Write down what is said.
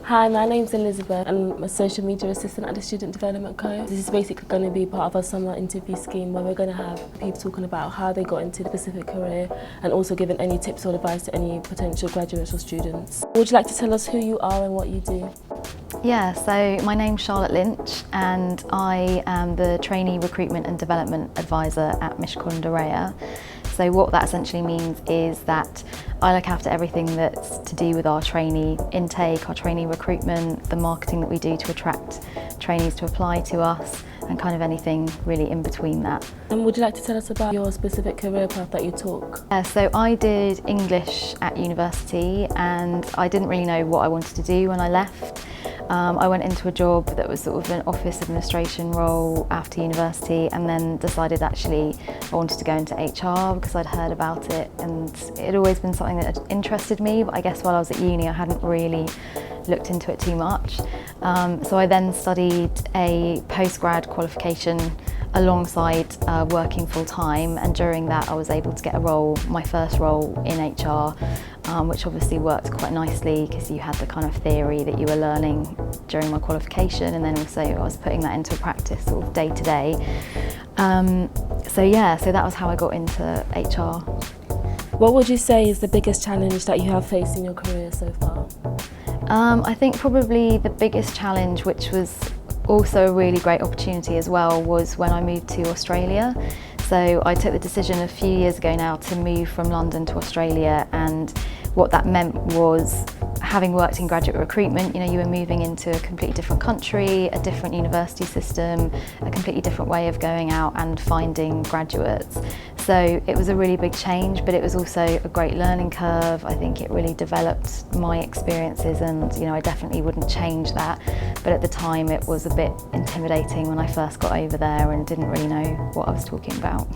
Hi, my name's Elizabeth and I'm a social media assistant at the Student Development Co. This is basically going to be part of a summer interview scheme where we're going to have people talking about how they got into the specific career and also giving any tips or advice to any potential graduates or students. Would you like to tell us who you are and what you do? Yeah, so my name's Charlotte Lynch and I am the Trainee Recruitment and Development Advisor at Mishcon de Reya. So what that essentially means is that I look after everything that's to do with our trainee intake, our trainee recruitment, the marketing that we do to attract trainees to apply to us, and kind of anything really in between that. And would you like to tell us about your specific career path that you took? So I did English at university and I didn't really know what I wanted to do when I left. I went into a job that was sort of an office administration role after university and then decided actually I wanted to go into HR because I'd heard about it and it had always been something that had interested me, but I guess while I was at uni I hadn't really looked into it too much. So I then studied a postgrad qualification alongside working full-time, and during that I was able to get a role, my first role in HR, which obviously worked quite nicely because you had the kind of theory that you were learning during my qualification, and then also I was putting that into practice sort of day to day. So that was how I got into HR. What would you say is the biggest challenge that you have faced in your career so far? I think probably the biggest challenge, which was also a really great opportunity as well, was when I moved to Australia. So I took the decision a few years ago now to move from London to Australia, and what that meant was, having worked in graduate recruitment, you were moving into a completely different country, a different university system, a completely different way of going out and finding graduates. So it was a really big change, but it was also a great learning curve. I think it really developed my experiences and I definitely wouldn't change that. But at the time it was a bit intimidating when I first got over there and didn't really know what I was talking about.